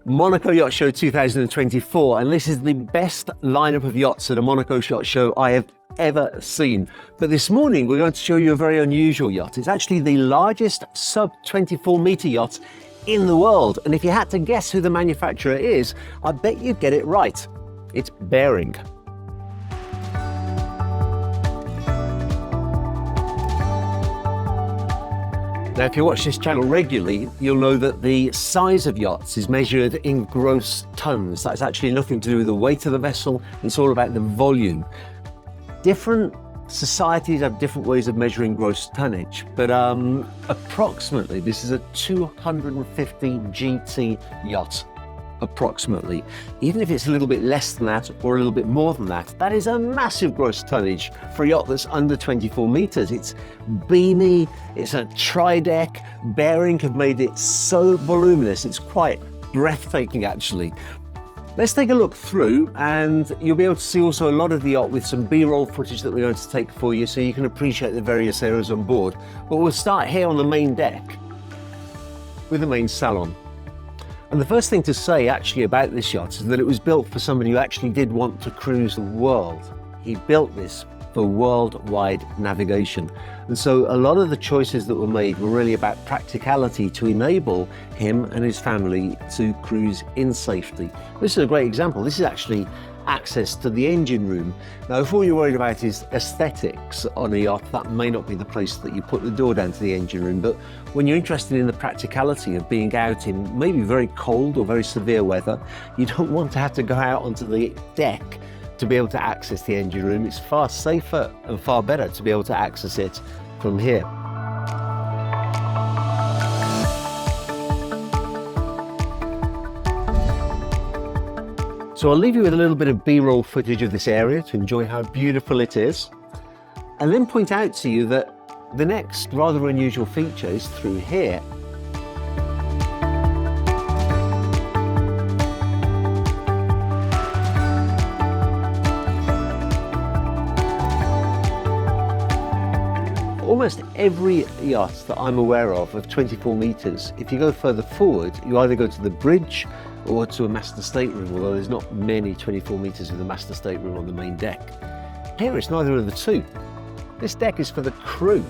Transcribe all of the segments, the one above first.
Monaco Yacht Show 2024, and this is the best lineup of yachts at a Monaco Yacht Show I have ever seen. But this morning we're going to show you a very unusual yacht. It's actually the largest sub 24 meter yacht in the world, and if you had to guess who the manufacturer is, I bet you'd get it right. It's Bering. Now, if you watch this channel regularly, you'll know that the size of yachts is measured in gross tons. That's actually nothing to do with the weight of the vessel. It's all about the volume. Different societies have different ways of measuring gross tonnage, but approximately, this is a 250 GT yacht. Approximately. Even if it's a little bit less than that or a little bit more than that, that is a massive gross tonnage for a yacht that's under 24 meters. It's beamy, it's a tri-deck. Bering have made it so voluminous, it's quite breathtaking actually. Let's take a look through, and you'll be able to see also a lot of the yacht with some B-roll footage that we're going to take for you so you can appreciate the various areas on board. But we'll start here on the main deck with the main salon. And the first thing to say actually about this yacht is that it was built for somebody who actually did want to cruise the world. He built this for worldwide navigation. And so a lot of the choices that were made were really about practicality to enable him and his family to cruise in safety. This is a great example. This is actually access to the engine room. Now, if all you're worried about is aesthetics on a yacht, that may not be the place that you put the door down to the engine room. But when you're interested in the practicality of being out in maybe very cold or very severe weather, you don't want to have to go out onto the deck to be able to access the engine room. It's far safer and far better to be able to access it from here. So I'll leave you with a little bit of B-roll footage of this area to enjoy how beautiful it is, and then point out to you that the next rather unusual feature is through here. Almost every yacht that I'm aware of 24 meters, if you go further forward, you either go to the bridge or to a master stateroom, although there's not many 24 meters with a master stateroom on the main deck. Here it's neither of the two. This deck is for the crew.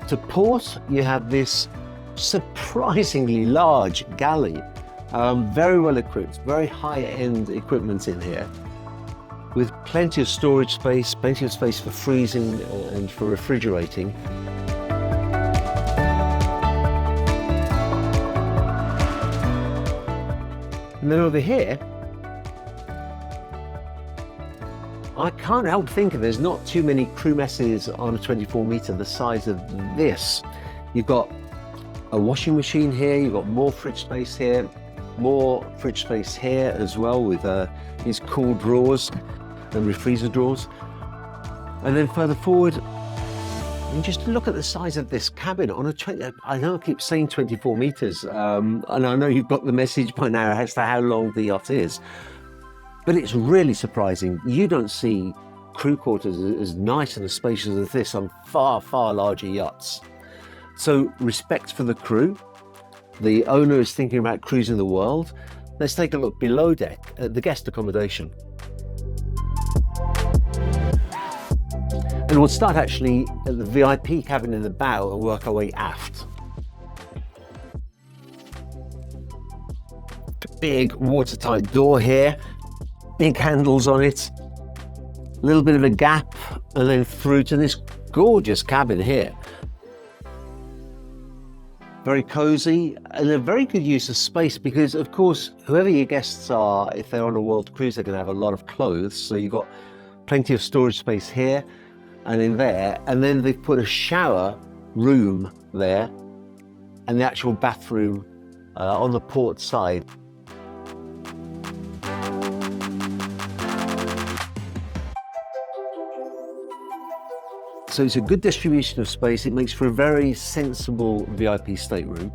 To port, you have this surprisingly large galley, very well equipped, very high-end equipment in here, with plenty of storage space, plenty of space for freezing and for refrigerating. And then over here, I can't help thinking there's not too many crew messes on a 24 meter the size of this. You've got a washing machine here, you've got more fridge space here, more fridge space here as well with these cool drawers and refreezer drawers. And then further forward, and just look at the size of this cabin on a 20, I know I keep saying 24 meters, and I know you've got the message by now as to how long the yacht is, but it's really surprising. You don't see crew quarters as nice and as spacious as this on far, far larger yachts. So respect for the crew. The owner is thinking about cruising the world. Let's take a look below deck at the guest accommodation. And we'll start actually at the VIP cabin in the bow and work our way aft. Big watertight door here, big handles on it, a little bit of a gap, and then through to this gorgeous cabin here. Very cozy and a very good use of space because, of course, whoever your guests are, if they're on a world cruise, they're going to have a lot of clothes. So you've got plenty of storage space here and in there, and then they've put a shower room there and the actual bathroom on the port side. So it's a good distribution of space. It makes for a very sensible VIP stateroom.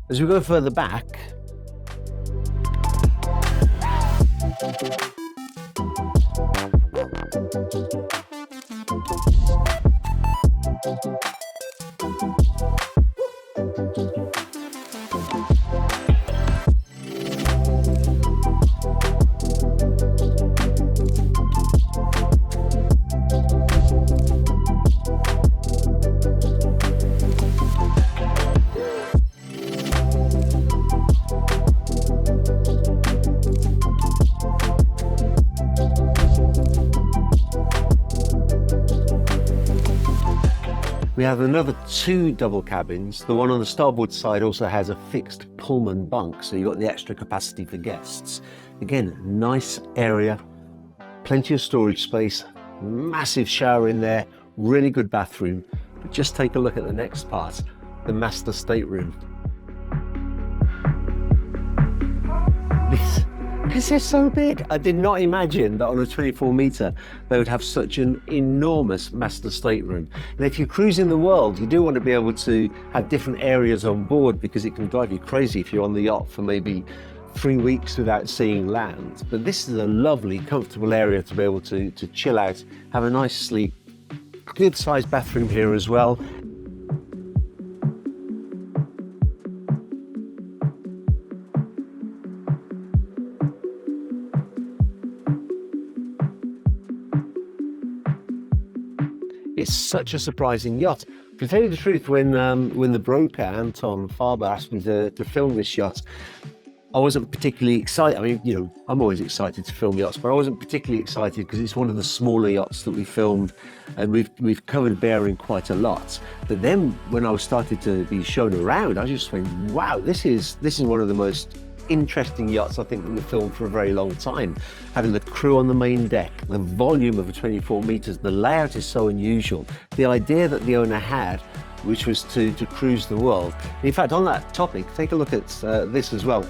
As we go further back, We have another 2 double cabins. The one on the starboard side also has a fixed Pullman bunk, so you've got the extra capacity for guests. Again, nice area, plenty of storage space, massive shower in there, really good bathroom. But just take a look at the next part, the master stateroom. This is so big. I did not imagine that on a 24 metre they would have such an enormous master stateroom. And if you're cruising the world, you do want to be able to have different areas on board, because it can drive you crazy if you're on the yacht for maybe 3 weeks without seeing land. But this is a lovely, comfortable area to be able to chill out, have a nice sleep. Good sized bathroom here as well. It's such a surprising yacht. To tell you the truth, when the broker, Anton.farber, asked me to film this yacht, I wasn't particularly excited. I mean, you know, I'm always excited to film yachts, but I wasn't particularly excited because it's one of the smaller yachts that we filmed, and we've covered Bering quite a lot. But then when I was started to be shown around, I just went, wow, this is one of the most interesting yachts I think that we've filmed for a very long time. Having the crew on the main deck, the volume of 24 meters, the layout is so unusual. The idea that the owner had, which was to cruise the world. In fact, on that topic, take a look at this as well.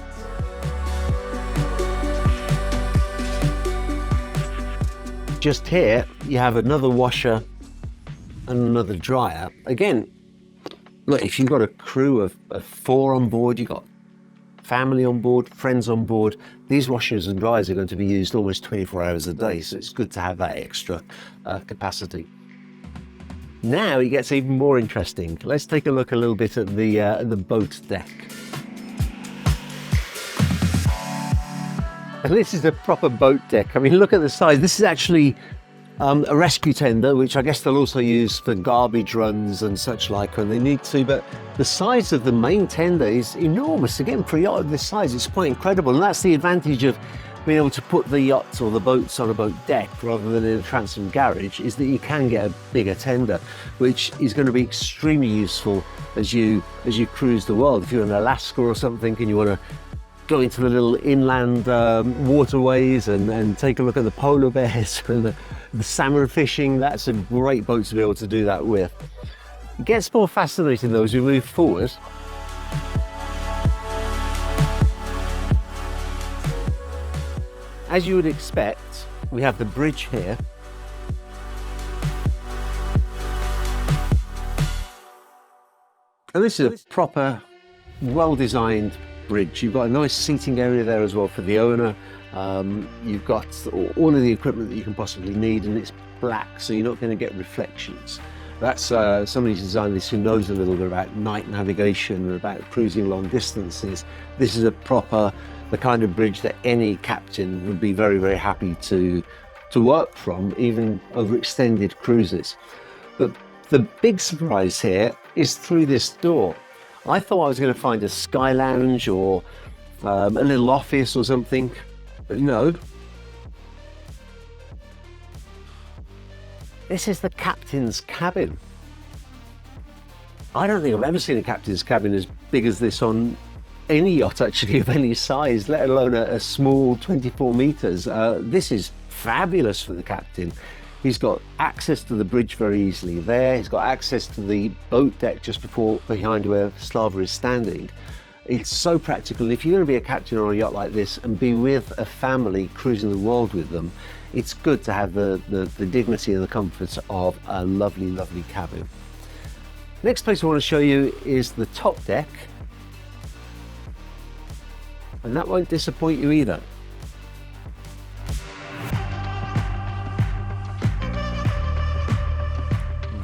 Just here, you have another washer and another dryer. Again, look, if you've got a crew of 4 on board, you've got family on board, friends on board, these washers and dryers are going to be used almost 24 hours a day, so it's good to have that extra capacity. Now it gets even more interesting. Let's take a look a little bit at the boat deck. And this is a proper boat deck. I mean, look at the size. This is actually a rescue tender, which I guess they'll also use for garbage runs and such like when they need to, but the size of the main tender is enormous. Again, for a yacht of this size, it's quite incredible, and that's the advantage of being able to put the yachts or the boats on a boat deck rather than in a transom garage, is that you can get a bigger tender, which is going to be extremely useful as you cruise the world. If you're in Alaska or something and you want to go into the little inland waterways and take a look at the polar bears and the salmon fishing, that's a great boat to be able to do that with. It gets more fascinating though as we move forward. As you would expect, we have the bridge here. And this is a proper, well-designed bridge. You've got a nice seating area there as well for the owner. You've got all of the equipment that you can possibly need, and it's black, so you're not going to get reflections. That's somebody who's designed this who knows a little bit about night navigation and about cruising long distances. This is the kind of bridge that any captain would be very, very happy to work from, even over extended cruises. But the big surprise here is through this door. I thought I was going to find a sky lounge or a little office or something, but no. This is the captain's cabin. I don't think I've ever seen a captain's cabin as big as this on any yacht actually of any size, let alone a small 24 meters. This is fabulous for the captain. He's got access to the bridge very easily there. He's got access to the boat deck just behind where Slava is standing. It's so practical. If you're going to be a captain on a yacht like this and be with a family cruising the world with them, it's good to have the dignity and the comforts of a lovely, lovely cabin. Next place I want to show you is the top deck. And that won't disappoint you either.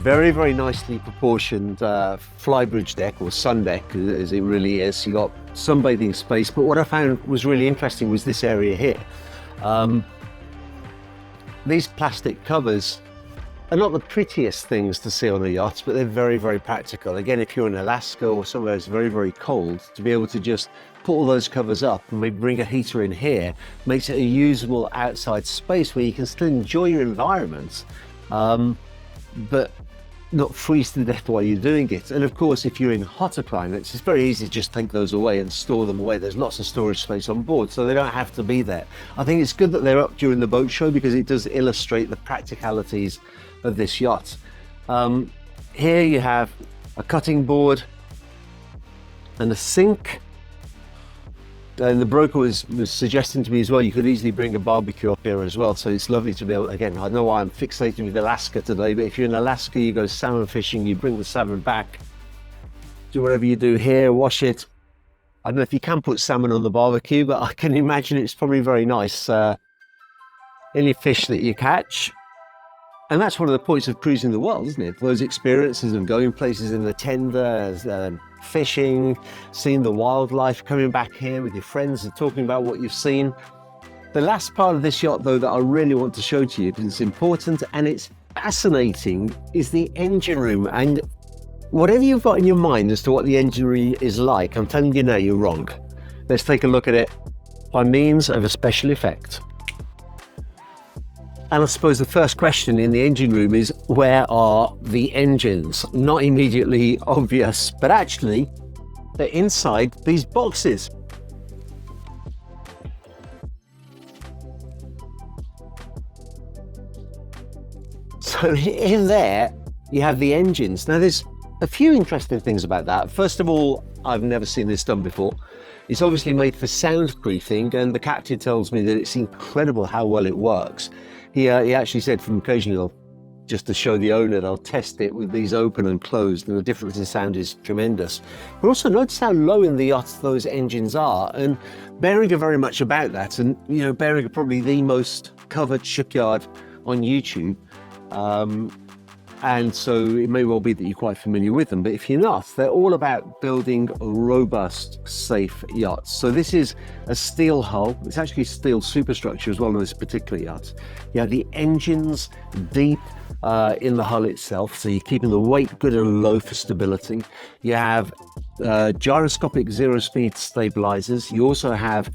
Very, very nicely proportioned flybridge deck, or sun deck as it really is. You got sunbathing space, but what I found was really interesting was this area here. These plastic covers are not the prettiest things to see on a yacht, but they're very, very practical. Again, if you're in Alaska or somewhere that's very, very cold, to be able to just put all those covers up and maybe bring a heater in here makes it a usable outside space where you can still enjoy your environment, but not freeze to death while you're doing it. And of course, if you're in hotter climates, it's very easy to just take those away and store them away. There's lots of storage space on board, so they don't have to be there. I think it's good that they're up during the boat show because it does illustrate the practicalities of this yacht. Here you have a cutting board and a sink. And the broker was suggesting to me as well, you could easily bring a barbecue up here as well. So it's lovely to be able, again, I know why I'm fixated with Alaska today, but if you're in Alaska, you go salmon fishing, you bring the salmon back, do whatever you do here, wash it. I don't know if you can put salmon on the barbecue, but I can imagine it's probably very nice. Any fish that you catch. And that's one of the points of cruising the world, isn't it? Those experiences of going places in the tender, fishing, seeing the wildlife, coming back here with your friends and talking about what you've seen. The last part of this yacht, though, that I really want to show to you because it's important and it's fascinating, is the engine room. And whatever you've got in your mind as to what the engine room is like, I'm telling you now, you're wrong. Let's take a look at it by means of a special effect. And I suppose the first question in the engine room is, where are the engines? Not immediately obvious, but actually they're inside these boxes. So in there, you have the engines. Now there's a few interesting things about that. First of all, I've never seen this done before. It's obviously made for soundproofing, and the captain tells me that it's incredible how well it works. He actually said from occasionally, just to show the owner, they'll test it with these open and closed, and the difference in sound is tremendous. But also notice how low in the yacht those engines are, and Bering are very much about that. And you know, Bering are probably the most covered shipyard on YouTube. And so it may well be that you're quite familiar with them, but if you're not, they're all about building robust, safe yachts. So this is a steel hull. It's actually a steel superstructure as well on this particular yacht. You have the engines deep in the hull itself, so you're keeping the weight good and low for stability. You have gyroscopic zero-speed stabilizers. You also have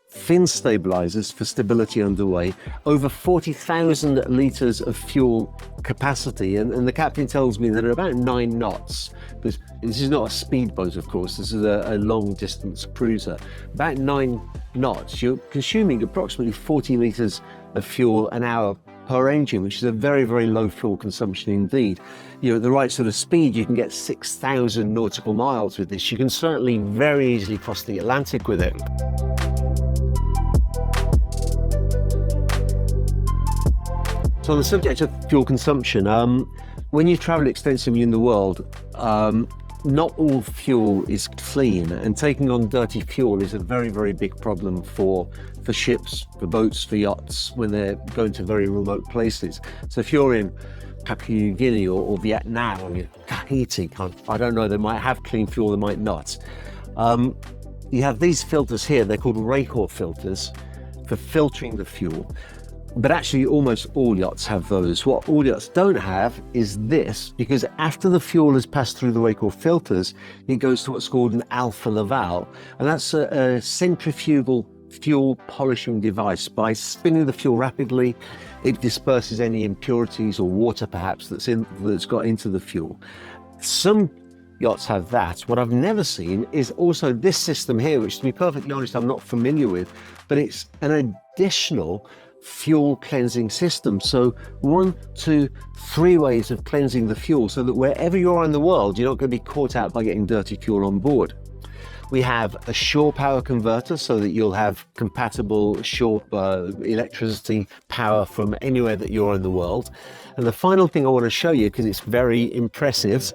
fin stabilizers for stability underway, over 40,000 litres of fuel capacity, and the captain tells me that at about 9 knots, this is not a speedboat of course, this is a long distance cruiser, about 9 knots, you're consuming approximately 40 litres of fuel an hour per engine, which is a very, very low fuel consumption indeed. You know, at the right sort of speed, you can get 6,000 nautical miles with this. You can certainly very easily cross the Atlantic with it. So on the subject of fuel consumption, when you travel extensively in the world, not all fuel is clean, and taking on dirty fuel is a very, very big problem for ships, for boats, for yachts when they're going to very remote places. So if you're in Papua New Guinea or Vietnam or Tahiti, I don't know, they might have clean fuel, they might not. You have these filters here, they're called Refit filters for filtering the fuel. But actually almost all yachts have those. What all yachts don't have is this, because after the fuel has passed through the Refit filters, it goes to what's called an alpha laval, and that's a centrifugal fuel polishing device. By spinning the fuel rapidly, it disperses any impurities or water perhaps that's got into the fuel. Some yachts have that. What I've never seen is also this system here, which to be perfectly honest, I'm not familiar with, but it's an additional fuel cleansing system. So 1, 2, 3 ways of cleansing the fuel so that wherever you are in the world, you're not going to be caught out by getting dirty fuel on board. We have a shore power converter so that you'll have compatible shore electricity power from anywhere that you're in the world. And the final thing I want to show you, because it's very impressive,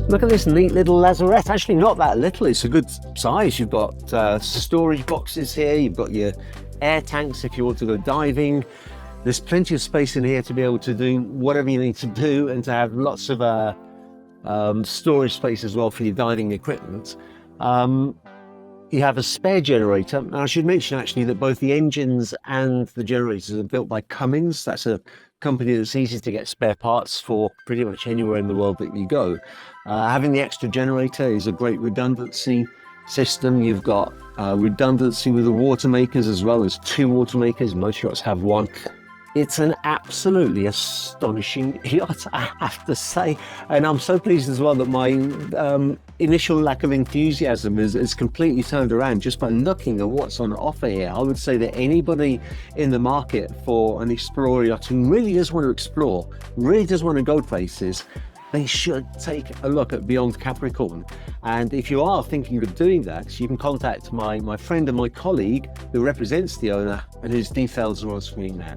look at this neat little lazarette. Actually not that little, it's a good size. You've got storage boxes here, you've got your air tanks if you want to go diving. There's plenty of space in here to be able to do whatever you need to do, and to have lots of storage space as well for your diving equipment. You have a spare generator. Now, I should mention actually that both the engines and the generators are built by Cummins. That's a company that's easy to get spare parts for pretty much anywhere in the world that you go. Having the extra generator is a great redundancy system. You've got redundancy with the water makers as well. There's 2 water makers, most yachts have 1. It's an absolutely astonishing yacht, I have to say. And I'm so pleased as well that my initial lack of enthusiasm is completely turned around just by looking at what's on offer here. I would say that anybody in the market for an Explorer yacht who really does want to explore, really does want to go places, they should take a look at Beyond Capricorn. And if you are thinking of doing that, you can contact my friend and my colleague who represents the owner, and his details are on screen now.